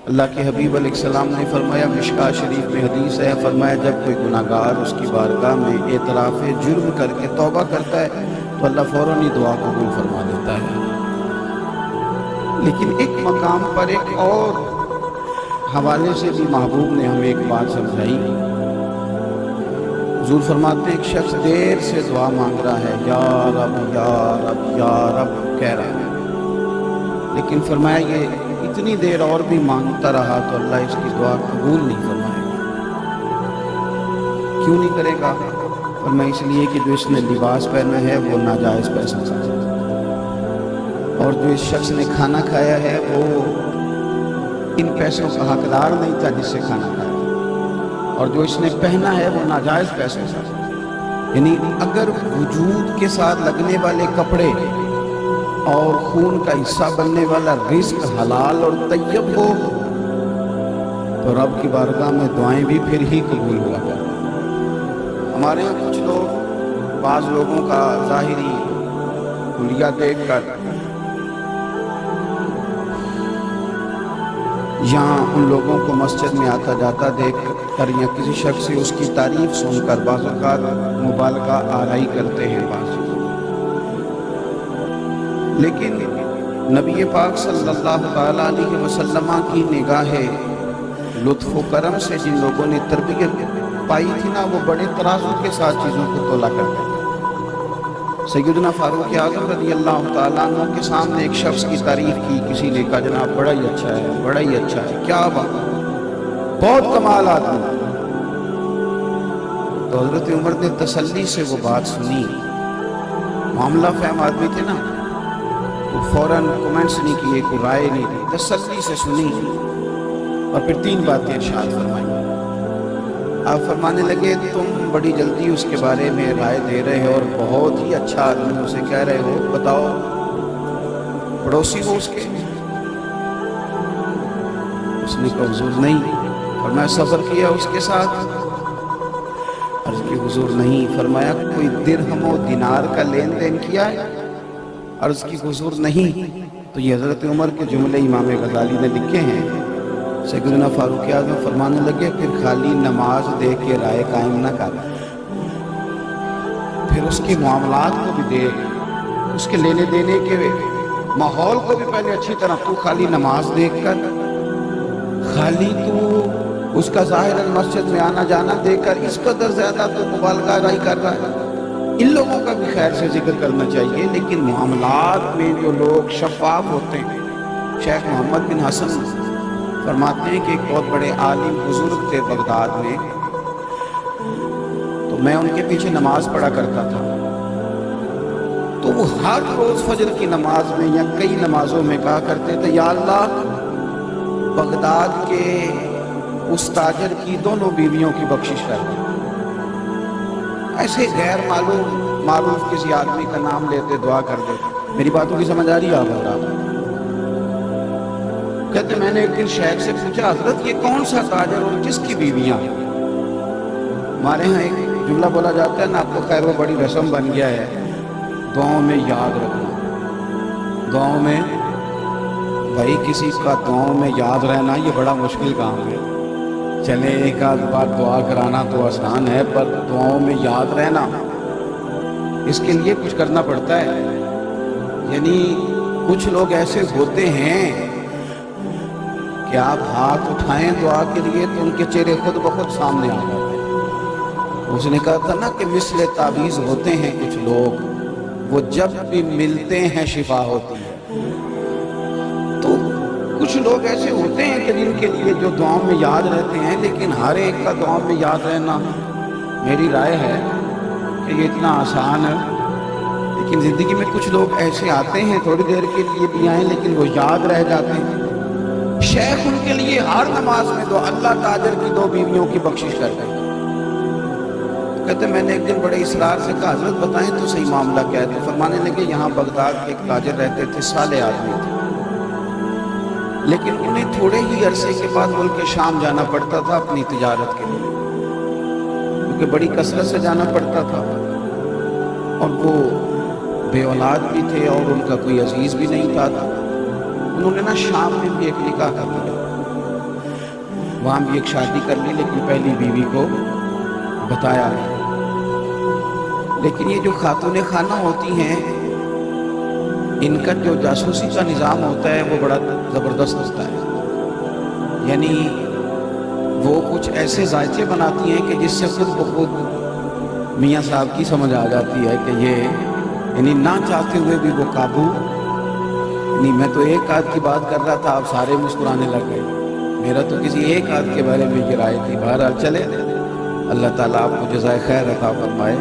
اللہ کے حبیب علیہ السلام نے فرمایا، مشکاہ شریف میں حدیث ہے، فرمایا جب کوئی گناہگار اس کی بارگاہ میں اعتراف جرم کر کے توبہ کرتا ہے تو اللہ فوراً ہی دعا قبول فرما دیتا ہے۔ لیکن ایک مقام پر ایک اور حوالے سے بھی محبوب نے ہمیں ایک بات سمجھائی۔ حضور فرماتے ہیں ایک شخص دیر سے دعا مانگ رہا ہے، یا رب یا رب یا رب کہہ رہا ہے، لیکن فرمایا یہ اتنی دیر اور بھی مانگتا رہا تو اللہ اس کی دعا قبول نہیں فرمائے گا۔ کیوں نہیں کرے گا؟ فرمایا اس لیے کہ جو اس نے لباس پہنا ہے وہ ناجائز پیسہ کا، اور جو اس شخص نے کھانا کھایا ہے وہ ان پیسوں کا حقدار نہیں تھا جس سے کھانا کھایا، اور جو اس نے پہنا ہے وہ ناجائز پیسوں کا۔ یعنی اگر وجود کے ساتھ لگنے والے کپڑے اور خون کا حصہ بننے والا رزق حلال اور طیب ہو تو رب کی بارگاہ میں دعائیں بھی پھر ہی قبول ہوا کریں۔ ہمارے یہاں کچھ لوگ، بعض لوگوں کا ظاہری حلیہ دیکھ کر یہاں ان لوگوں کو مسجد میں آتا جاتا دیکھ کر یا کسی شخص سے اس کی تعریف سن کر بعض اوقات مبالغہ آرائی کرتے ہیں بعض، لیکن نبی پاک صلی اللہ تعالیٰ علیہ وسلم کی نگاہ لطف و کرم سے جن لوگوں نے تربیت پائی تھی نا، وہ بڑے ترازو کے ساتھ چیزوں کو تولا کرتے تھے۔ سیدنا فاروق اعظم رضی اللہ تعالیٰ عنہ کے سامنے ایک شخص کی تعریف کی، کسی نے کہا جناب بڑا ہی اچھا ہے، بڑا ہی اچھا ہے، کیا بات، بہت کمال آدمی۔ تو حضرت عمر نے تسلی سے وہ بات سنی، معاملہ فہم آدمی تھے نا، وہ فوراً کومنٹس نہیں کیے، کوئی رائے نہیں دی، تسلی سے سنی اور پھر 3 باتیں ارشاد فرمائیں۔ آپ فرمانے لگے تم بڑی جلدی اس کے بارے میں رائے دے رہے ہو اور بہت ہی اچھا آدمی اسے کہہ رہے ہو، بتاؤ پڑوسی ہو اس کے؟ اس نے کہا حضور نہیں۔ فرمایا سفر کیا اس کے ساتھ؟ عرض کی حضور نہیں۔ فرمایا کوئی درہم و دینار کا لین دین کیا ہے؟ عرض کی حضور نہیں۔ تو یہ حضرت عمر کے جملے امام غزالی نے لکھے ہیں۔ سیدنا فاروق اعظم فرمانے لگے پھر خالی نماز دے کے رائے قائم نہ کر، پھر اس کے معاملات کو بھی دیکھ، اس کے لینے دینے کے ماحول کو بھی پہلے اچھی طرح، تو خالی نماز دیکھ کر، خالی تو اس کا ظاہر مسجد میں آنا جانا دیکھ کر اس قدر زیادہ تو مبالغہ آرائی کر رہا ہے۔ ان لوگوں کا بھی خیر سے ذکر کرنا چاہیے، لیکن معاملات میں جو لوگ شفاف ہوتے ہیں، شیخ محمد بن حسن فرماتے ہیں کہ ایک بہت بڑے عالم بزرگ تھے بغداد میں، تو میں ان کے پیچھے نماز پڑھا کرتا تھا، تو وہ ہر روز فجر کی نماز میں یا کئی نمازوں میں کہا کرتے تھے یا اللہ بغداد کے اس تاجر کی دونوں بیویوں کی بخشش کر دیں۔ ایسے غیر معروف کسی آدمی کا نام لیتے دعا کر دیتے۔ میری باتوں کی سمجھ آ رہی ہے آپ حضرات؟ کہتے میں نے ایک دن شیخ سے پوچھا حضرت یہ کون سا تاجر اور کس کی بیویاں؟ ہمارے ہاں ایک جملہ بولا جاتا ہے نا، آپ کو خیر وہ بڑی رسم بن گیا ہے، دعاؤں میں یاد رکھنا۔ دعاؤں میں بھائی کسی کا دعاؤں میں یاد رہنا یہ بڑا مشکل کام ہے۔ چلے ایک آدھ بار دعا کرانا تو آسان ہے، پر دعاؤں میں یاد رہنا اس کے لیے کچھ کرنا پڑتا ہے۔ یعنی کچھ لوگ ایسے ہوتے ہیں کہ آپ ہاتھ اٹھائیں دعا کے لیے تو ان کے چہرے خود بخود سامنے آ جاتے ہیں۔ اس نے کہا تھا نا کہ مثل تعویذ ہوتے ہیں کچھ لوگ، وہ جب بھی ملتے ہیں شفا ہوتی ہے۔ تو کچھ لوگ ایسے ہوتے ہیں کہ جن کے لیے جو دعاؤں میں یاد رہتے ہیں، لیکن ہر ایک کا دعاؤں میں یاد رہنا میری رائے ہے کہ یہ اتنا آسان ہے۔ لیکن زندگی میں کچھ لوگ ایسے آتے ہیں تھوڑی دیر کے لیے بھی آئیں لیکن وہ یاد رہ جاتے ہیں۔ شیخ ان کے لیے ہر نماز میں دعا اللہ تاجر کی 2 بیویوں کی بخشش کرتے ہیں۔ کہتے میں نے ایک دن بڑے اصرار سے کہا حضرت بتائیں تو صحیح معاملہ کیا ہے؟ تو فرمانے لگے یہاں بغداد کے ایک تاجر رہتے تھے، صالح آدمی تھے، لیکن انہیں تھوڑے ہی عرصے کے بعد ملک شام جانا پڑتا تھا اپنی تجارت کے لیے، کیونکہ بڑی کثرت سے جانا پڑتا تھا، اور وہ بے اولاد بھی تھے اور ان کا کوئی عزیز بھی نہیں تھا۔ انہوں نے نا شام میں بھی ایک نکاح کر لیا، وہاں بھی ایک شادی کر لی لیکن پہلی بیوی کو بتایا نہیں۔ لیکن یہ جو خاتون خانہ ہوتی ہیں ان کا جو جاسوسی کا نظام ہوتا ہے وہ بڑا زبردست ہوتا ہے، یعنی وہ کچھ ایسے ذائقے بناتی ہیں کہ جس سے خود بخود میاں صاحب کی سمجھ آ جاتی ہے کہ یہ یعنی نہ چاہتے ہوئے بھی وہ قابو نہیں۔ میں تو ایک آدھ کی بات کر رہا تھا، آپ سارے مسکرانے لگ گئے، میرا تو کسی ایک آدھ کے بارے میں یہ رائے تھی۔ بہرحال چلے، اللہ تعالیٰ آپ کو جزائے خیر عطا فرمائے۔